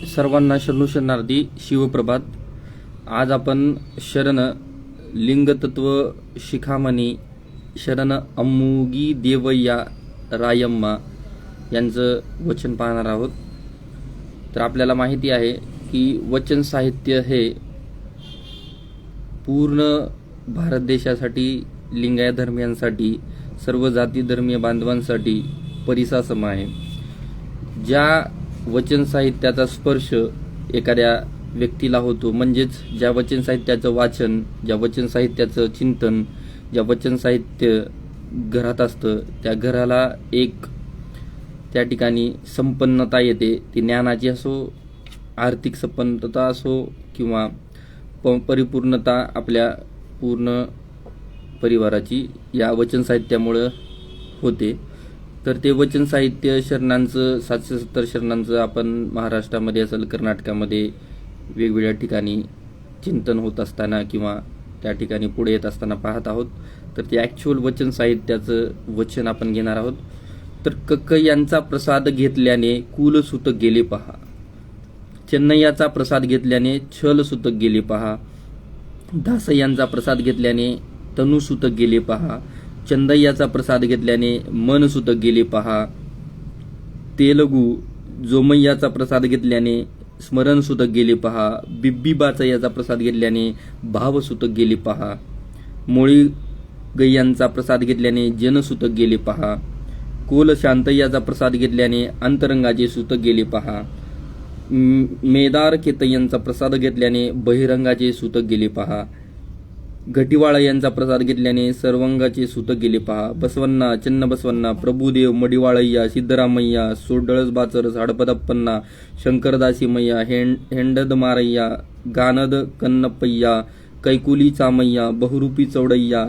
सर्वांना शरणू शरणार्थी शिवप्रभात. आज आपण शरण लिंगतत्व शिखामणी शरण अम्मुगी देवय्या रायम्मा यांचं वचन पाहणार आहोत. तर आपल्याला माहिती आहे की वचन साहित्य हे पूर्ण भारत देशासाठी, लिंगायत धर्मियांसाठी, सर्व जाती धर्मीय बांधवांसाठी परिसासम आहे. ज्या वचन साहित्याचा स्पर्श एखाद्या व्यक्तीला होतो, म्हणजेच ज्या वचन साहित्याचं वाचन, ज्या वचन साहित्याचं चिंतन, ज्या वचन साहित्य घरात असतं, त्या घराला एक त्या ठिकाणी संपन्नता येते. ती ज्ञानाची असो, आर्थिक संपन्नता असो किंवा परिपूर्णता आपल्या पूर्ण परिवाराची या वचन साहित्यामुळं होते. तर ते वचन साहित्य शरणांचं 770 शरणांचं आपण महाराष्ट्रामध्ये असेल, कर्नाटकामध्ये वेगवेगळ्या ठिकाणी चिंतन होत असताना किंवा त्या ठिकाणी पुढे येत असताना पाहत आहोत. तर ते ॲक्च्युअल वचन साहित्याचं वचन आपण घेणार आहोत. तर कक्क यांचा प्रसाद घेतल्याने कुलसुत गेले पहा, चेन्नैयाचा प्रसाद घेतल्याने छलसुत गेले पहा, दासय्यांचा प्रसाद घेतल्याने तनुसुत गेले पहा, चंदय्याचा प्रसाद घेतल्याने मनसुत गेले पहा, तेलगू जोमय्याचा प्रसाद घेतल्याने स्मरणसुत गेले पहा, बिब्बीबाचा याचा प्रसाद घेतल्याने भावसुत गेले पहा, मोळी गय्यांचा प्रसाद घेतल्याने जनसुत गेले पहा, कोल शांतय्याचा प्रसाद घेतल्याने अंतरंगाचे सुत गेले पहा, मेदार केतय्यांचा प्रसाद घेतल्याने बहिरंगाचे सुत गेले पहा, घटिवाळा यांचा प्रसाद घेतल्याने सर्वांगाचे सुत गेले पहा, बसवन्ना चन्नबसवन्ना प्रभुदेव मडिवाळय्या सिद्धरामय्या सोडळस बाचरस हडपदप्पन्ना शंकरदासी मैया हेंडद मारय्या गानद कन्नप्पय्या कैकुली चामय्या बहुरूपी चौडय्या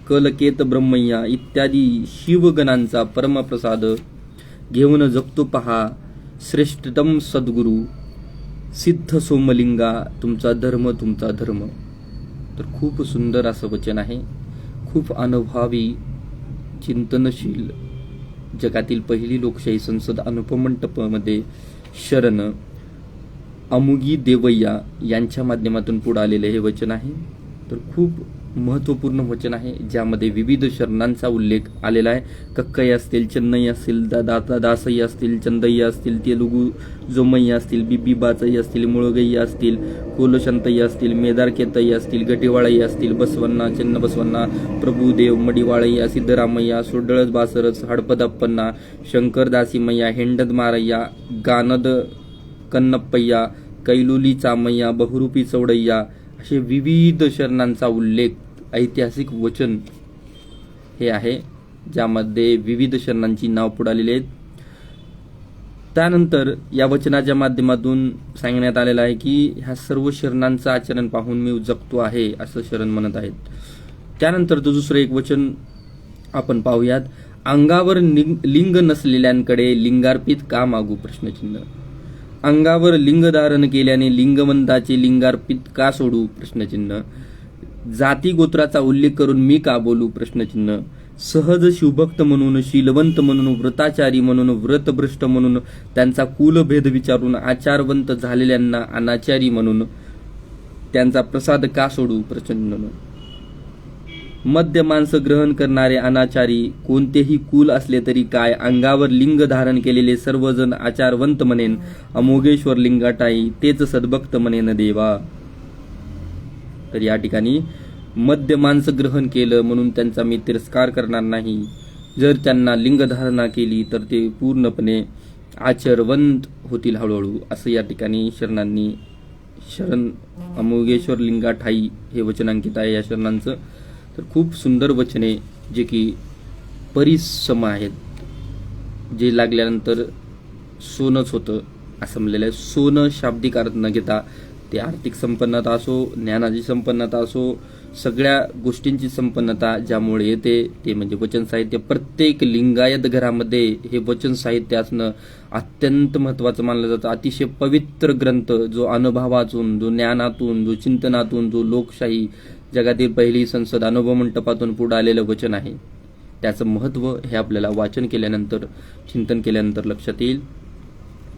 कलकेत ब्रह्मय्या इत्यादी शिवगणांचा परमप्रसाद घेऊन जगतो पहा श्रेष्ठतम सद्गुरू सिद्ध सोमलिंगा तुमचा धर्म तुमचा धर्म. तर खूप सुंदर असं वचन आहे. खूप अनुभवी, चिंतनशील, जगातील पहिली लोकशाही संसद अनुपमंडपमध्ये शरण अमुगी देवय्या यांच्या माध्यमातून पुढे आलेले हे वचन आहे. तर खूप महत्त्वपूर्ण वचन आहे, ज्यामध्ये विविध शरणांचा उल्लेख आलेला आहे. कक्कई असतील, चेन्नई असतील, दासई असतील, चंदय्या असतील, तेलुगू जोमय्या असतील, बिब्बीबाचई असतील, मुळगय्या असतील, कोलशंतय्या असतील, मेदार केतय्या असतील, गटेवाळय्या असतील, बसवन्ना चन्नबसवन्ना प्रभुदेव मडिवाळय्या सिद्धरामय्या सोडळस बासरस हडपदप्पन्ना शंकरदासीमय्या हेंडद मारय्या गानद कन्नप्पय्या कैलुली चामय्या बहुरूपी चौडय्या असे विविध शरणांचा उल्लेख ऐतिहासिक वचन हे आहे, ज्यामध्ये विविध शरणांची नाव पुढे आलेली आहेत. त्यानंतर या वचनाच्या माध्यमातून सांगण्यात आलेलं आहे की ह्या सर्व शरणांचं आचरण पाहून मी जगतो आहे असं शरण म्हणत आहेत. त्यानंतर दुसरं एक वचन आपण पाहूयात. अंगावर लिंग नसलेल्यांकडे लिंगार्पित का मागू प्रश्नचिन्ह. अंगावर लिंग धारण केल्याने लिंगवंताचे लिंगार्पित का सोडू प्रश्नचिन्ह. जाती गोत्राचा उल्लेख करून मी का बोलू प्रश्नचिन्ह. सहज शिवभक्त म्हणून, शीलवंत म्हणून, व्रताचारी म्हणून, व्रतभ्रष्ट म्हणून, त्यांचा कुलभेद विचारून आचारवंत झालेल्यांना अनाचारी म्हणून त्यांचा प्रसाद का सोडू प्रश्नचिन्ह. मद्य मांस ग्रहण करणारे अनाचारी कोणतेही कुल असले तरी काय, अंगावर लिंग धारण केलेले सर्वजण आचारवंत म्हणेन, अमोघेश्वर लिंगाटाई तेच सद्भक्त म्हणेन देवा. तर या ठिकाणी मद्य मांस ग्रहण केलं म्हणून त्यांचा मी तिरस्कार करणार नाही. जर त्यांना लिंगधारणा केली तर ते पूर्णपणे आचरवंत होतील हळूहळू, असं या ठिकाणी शरणांनी शरण अमोघेश्वर लिंगाठाई हे वचनांकित आहे या शरणांचं. तर खूप सुंदर वचने जे की परिसम आहेत, जे लागल्यानंतर सोनंच होतं असं म्हणलेलं आहे. सोनं शाब्दिक अर्थ न घेता ते आर्थिक संपन्नता असो, ज्ञानाची संपन्नता असो, सगळ्या गोष्टींची संपन्नता ज्यामुळे येते ते म्हणजे वचन साहित्य. प्रत्येक लिंगायत घरामध्ये हे वचन साहित्य असणं अत्यंत महत्त्वाचं मानलं जातं. अतिशय पवित्र ग्रंथ, जो अनुभवातून, जो ज्ञानातून, जो चिंतनातून, जो लोकशाही जगातील पहिली संसद अनुभवमंडपातून पुढे आलेलं वचन आहे. त्याचं महत्त्व हे आपल्याला वाचन केल्यानंतर, चिंतन केल्यानंतर लक्षात येईल.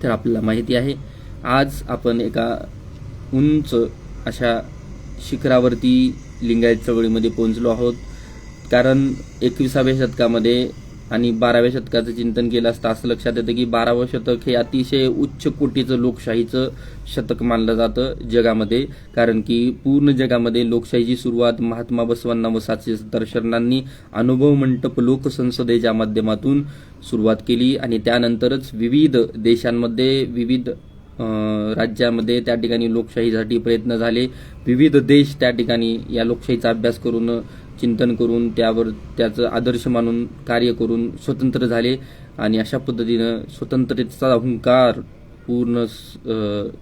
तर आपल्याला माहिती आहे आज आपण एका उंच अशा शिखरावरती लिंगायत चळवळीमध्ये पोहोचलो आहोत. कारण 21व्या शतकामध्ये आणि 12व्या शतकाचं चिंतन केलं असता असं लक्षात येतं की 12वं शतक हे अतिशय उच्च कोटीचं लोकशाहीचं शतक मानलं जातं जगामध्ये. कारण की पूर्ण जगामध्ये लोकशाहीची सुरुवात महात्मा बसवांना व 770 शरणांनी अनुभव मंटप लोकसंसदेच्या माध्यमातून सुरुवात केली आणि त्यानंतरच विविध देशांमध्ये विविध राज्यामध्ये त्या ठिकाणी लोकशाहीसाठी प्रयत्न झाले. विविध देश त्या ठिकाणी या लोकशाहीचा अभ्यास करून चिंतन करून त्यावर त्याचं आदर्श मानून कार्य करून स्वतंत्र झाले आणि अशा पद्धतीनं स्वतंत्रतेचा अहंकार पूर्ण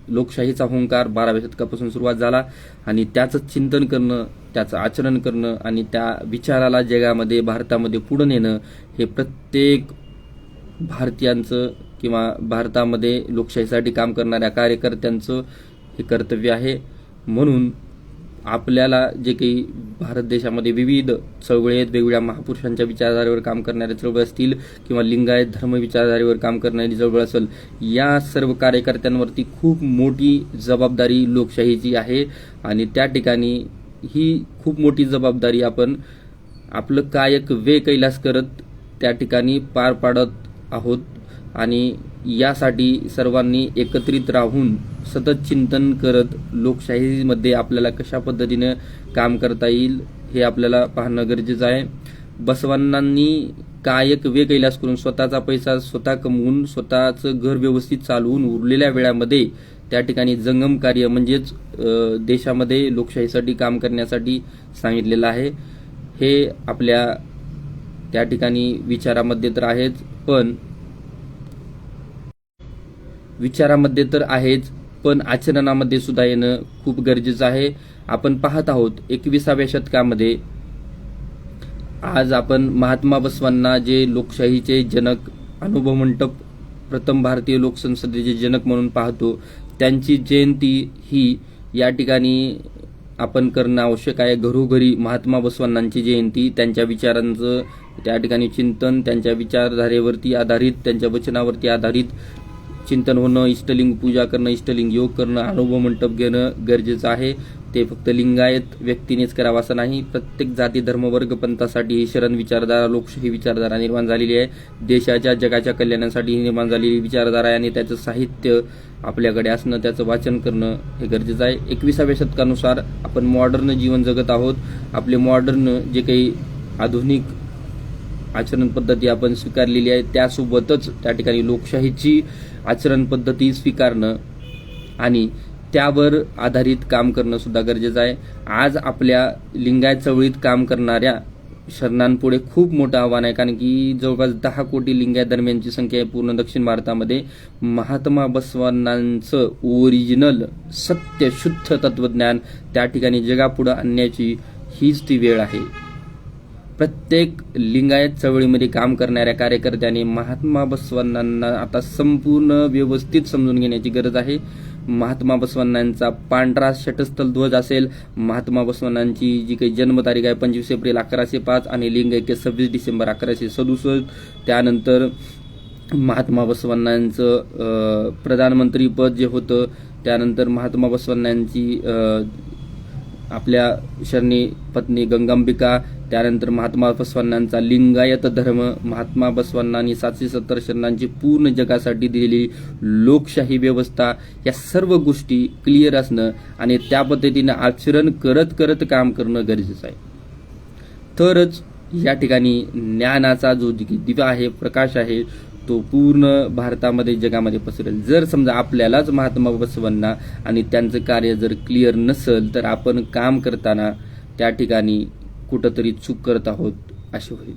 लोकशाहीचा अहंकार 12व्या शतकापासून सुरुवात झाला आणि त्याचं चिंतन करणं त्याचं आचरण करणं आणि त्या विचाराला जगामध्ये भारतामध्ये पुढे नेणं हे प्रत्येक भारतीयांचं किंवा भारतामध्ये लोकशाहीसाठी काम करणाऱ्या कार्यकर्त्यांचं हे कर्तव्य आहे. म्हणून आपल्याला जे काही भारत देशामध्ये विविध चळवळी आहेत, वेगवेगळ्या महापुरुषांच्या विचारधारेवर काम करणारे चळवळ असतील किंवा लिंगायत धर्म विचारधारेवर काम करणारी चळवळ असेल, या सर्व कार्यकर्त्यांवरती खूप मोठी जबाबदारी लोकशाहीची आहे आणि त्या ठिकाणी ही खूप मोठी जबाबदारी आपण आपलं कायक वे कैलास करत त्या ठिकाणी पार पाडत आहोत आणि यासाठी सर्वांनी एकत्रित राहून सतत चिंतन करत लोकशाहीमध्ये आपल्याला कशा पद्धतीने काम करता येईल हे आपल्याला पाहणं गरजेचं आहे. बसवांनांनी कायक वे कैलास करून स्वतःचा पैसा स्वतः कमवून स्वतःचं घर व्यवस्थित चालवून उरलेल्या वेळामध्ये त्या ठिकाणी जंगम कार्य म्हणजेच देशामध्ये लोकशाहीसाठी काम करण्यासाठी सांगितलेलं आहे. हे आपल्या त्या ठिकाणी विचारामध्ये तर आहेच पण आचरणामध्ये सुद्धा येणं खूप गरजेचं आहे. आपण पाहत आहोत 21व्या शतकामध्ये आज आपण महात्मा बसवांना जे लोकशाहीचे जनक अनुभव मंटप प्रथम भारतीय लोकसंसदेचे जनक म्हणून पाहतो, त्यांची जयंती ही या ठिकाणी आपण करणं आवश्यक आहे. घरोघरी महात्मा बसवांनांची जयंती, त्यांच्या विचारांचं त्या ठिकाणी चिंतन, त्यांच्या विचारधारेवरती आधारित त्यांच्या वचनावरती आधारित चिंतन होणं, इष्टलिंग पूजा करणं, इष्टलिंग योग करणं, अनुभव मंटप घेणं गरजेचं आहे. ते फक्त लिंगायत व्यक्तीनेच करावं असं नाही. प्रत्येक जाती धर्म वर्ग पंथासाठी ही शरण विचारधारा लोकशाही विचारधारा निर्माण झालेली आहे. देशाच्या जगाच्या कल्याणासाठी निर्माण झालेली विचारधारा आहे आणि त्याचं साहित्य आपल्याकडे असणं, त्याचं वाचन करणं हे गरजेचं आहे. 21व्या शतकानुसार आपण मॉडर्न जीवन जगत आहोत. आपले मॉडर्न जे काही आधुनिक आचरण पद्धती आपण स्वीकारलेली आहे त्यासोबतच त्या ठिकाणी लोकशाहीची आचरण पद्धती स्वीकारणं आणि त्यावर आधारित काम करणं सुद्धा गरजेचं आहे. आज आपल्या लिंगायत चळवळीत काम करणाऱ्या शरणांपुढे खूप मोठं आव्हान आहे. कारण की जवळपास 10 कोटी लिंगायत धर्मियांची संख्या आहे पूर्ण दक्षिण भारतामध्ये. महात्मा बसवांनांचं ओरिजिनल सत्य शुद्ध तत्वज्ञान त्या ठिकाणी जगापुढे आणण्याची हीच ती वेळ आहे. प्रत्येक लिंगायत चळवळीमध्ये काम करणाऱ्या कार्यकर्त्यांनी महात्मा बसवांना आता संपूर्ण व्यवस्थित समजून घेण्याची गरज आहे. महात्मा बसवांनांचा पांढरा षटस्थल ध्वज असेल, महात्मा बसवांनांची जी काही जन्मतारीख आहे 25 एप्रिल 1105 आणि लिंग ऐक्य 26 डिसेंबर 1167, त्यानंतर महात्मा बसवांनांचं प्रधानमंत्री पद जे होतं, त्यानंतर महात्मा बसवांनांची आपल्या शरणी पत्नी गंगांबिका, त्यानंतर महात्मा बसवांनांचा लिंगायत धर्म, महात्मा बसवांनांनी 770 शरणांची पूर्ण जगासाठी दिलेली लोकशाही व्यवस्था, या सर्व गोष्टी क्लिअर असणं आणि त्या पद्धतीनं आचरण करत करत काम करणं गरजेचं आहे. तरच या ठिकाणी ज्ञानाचा जो दिवा आहे, प्रकाश आहे, तो पूर्ण भारतामध्ये जगामध्ये पसरेल. जर समजा आपल्यालाच महात्मा बसवांना आणि त्यांचं कार्य जर क्लिअर नसेल तर आपण काम करताना त्या ठिकाणी कुठंतरी चूक करत आहोत असे होईल.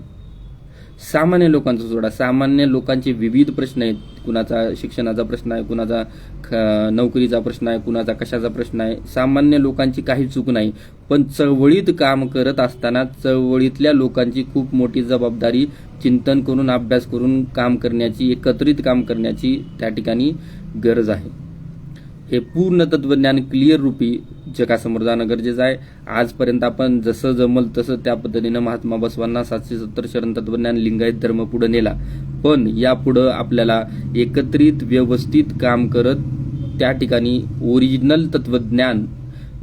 सामान्य लोकांचा सोडा, सामान्य लोकांचे विविध प्रश्न आहेत. कुणाचा शिक्षणाचा प्रश्न आहे, कुणाचा नोकरीचा प्रश्न आहे, कुणाचा कशाचा प्रश्न आहे. सामान्य लोकांची काही चूक नाही, पण चळवळीत काम करत असताना चळवळीतल्या लोकांची खूप मोठी जबाबदारी चिंतन करून अभ्यास करून काम करण्याची, एकत्रित काम करण्याची त्या ठिकाणी गरज आहे. हे पूर्ण तत्वज्ञान क्लिअर रूपी जगासमोर जाणं गरजेचं आहे. आजपर्यंत आपण जसं जमल तसं त्या पद्धतीनं महात्मा बसवांना 770 शरण तत्वज्ञान लिंगायत धर्म पुढे नेला, पण यापुढं आपल्याला एकत्रित व्यवस्थित काम करत त्या ठिकाणी ओरिजिनल तत्वज्ञान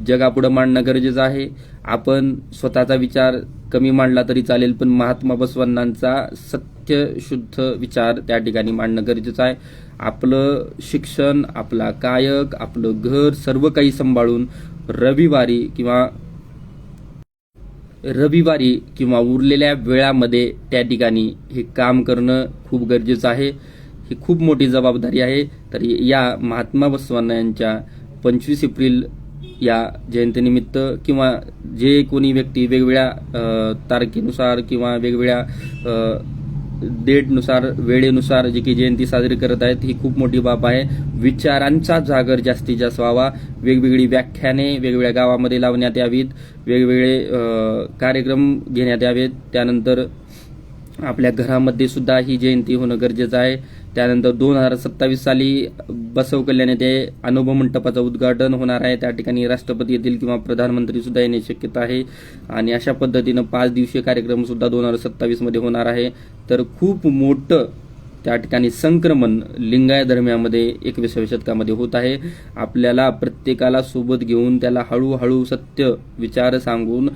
जगापुढे मांडणं गरजेचं आहे. आपण स्वतःचा विचार कमी मांडला तरी चालेल, पण महात्मा बसवण्णांचा सत्य शुद्ध विचार त्या ठिकाणी मांडणं गरजेचं आहे. आपलं शिक्षण, आपला कायक, आपलं घर सर्व काही सांभाळून रविवारी किंवा उरलेल्या वेळामध्ये त्या ठिकाणी हे काम करणं खूप गरजेचं आहे. ही खूप मोठी जबाबदारी आहे. तर या महात्मा बसवण्णा यांच्या 25 एप्रिल या जयंतीनिमित्त किंवा जे कोणी व्यक्ती वेगवेगळ्या तारखेनुसार किंवा वेगवेगळ्या डेटनुसार वेळेनुसार जी की जयंती साजरी करत आहेत, ही खूप मोठी बाब आहे. विचारांचा जागर जास्तीत जास्त व्हावा. वेगवेगळी व्याख्याने वेगवेगळ्या गावामध्ये लावण्यात यावीत, वेगवेगळे कार्यक्रम घेण्यात यावेत. त्यानंतर आपल्या घरामध्ये सुद्धा ही जयंती होणं गरजेचं आहे. त्यानंतर 2027 साली बसव कल्याण येथे अनुभव मंडपाचं उद्घाटन होणार आहे. त्या ठिकाणी राष्ट्रपती येतील किंवा प्रधानमंत्री सुद्धा येण्याची शक्यता आहे. आणि अशा पद्धतीनं 5 दिवसीय कार्यक्रम सुद्धा 2027 मध्ये होणार आहे. तर खूप मोठं त्या ठिकाणी संक्रमण लिंगायत धर्मियामध्ये 21व्या शतकामध्ये होत आहे. आपल्याला प्रत्येकाला सोबत घेऊन त्याला हळूहळू सत्य विचार सांगून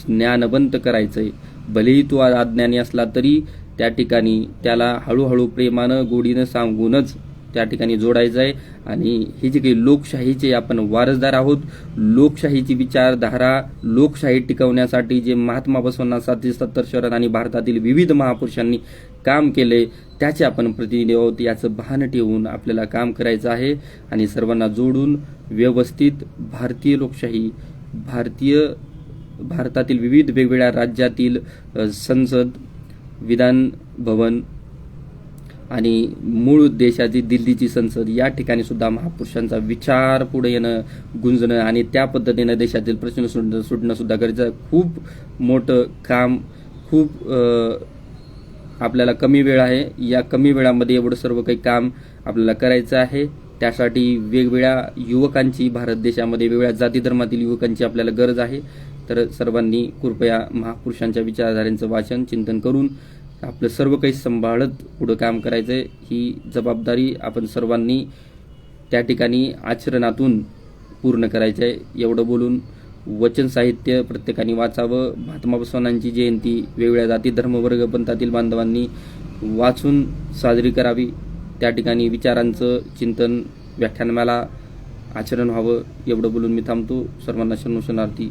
ज्ञानवंत करायचंय. भलेही तो अज्ञानी असला तरी त्या ठिकाणी त्याला हळूहळू प्रेमानं गोडीनं सांगूनच त्या ठिकाणी जोडायचं आहे. आणि ही जी काही लोकशाहीचे आपण वारसदार आहोत, लोकशाहीची विचारधारा, लोकशाही टिकवण्यासाठी जे महात्मा बसवण्णा 70 शहरात आणि भारतातील विविध महापुरुषांनी काम केले त्याचे आपण प्रतिनिधी आहोत. याचं भान ठेवून आपल्याला काम करायचं आहे आणि सर्वांना जोडून व्यवस्थित भारतीय लोकशाही, भारतातील विविध वेगवेगळ्या राज्यातील संसद, विधान भवन आणि मूळ देशाची दिल्लीची संसद या ठिकाणी सुद्धा महापुरुषांचा विचार पुढे येणं, गुंजणं आणि त्या पद्धतीनं देशातील प्रश्न सुटणं सुद्धा गरजेचं. खूप मोठं काम, खूप आपल्याला कमी वेळ आहे. या कमी वेळामध्ये एवढं सर्व काही काम आपल्याला करायचं आहे. त्यासाठी वेगवेगळ्या युवकांची, भारत देशामध्ये वेगवेगळ्या जाती धर्मातील युवकांची आपल्याला गरज आहे. तर सर्वांनी कृपया महापुरुषांच्या विचारधारेचं वाचन, चिंतन करून आपलं सर्व काही सांभाळत पुढं काम करायचंय. ही जबाबदारी आपण सर्वांनी त्या ठिकाणी आचरणातून पूर्ण करायचं आहे. एवढं बोलून वचन साहित्य प्रत्येकाने वाचावं. महात्मा बसवण्णांची जयंती वेगवेगळ्या जाती धर्म वर्ग पंथातील बांधवांनी वाचून साजरी करावी. त्या ठिकाणी विचारांचं चिंतन, व्याख्यानमाला, आचरण व्हावं. एवढं बोलून मी थांबतो. सर्वांना शरणोशरणार्थी.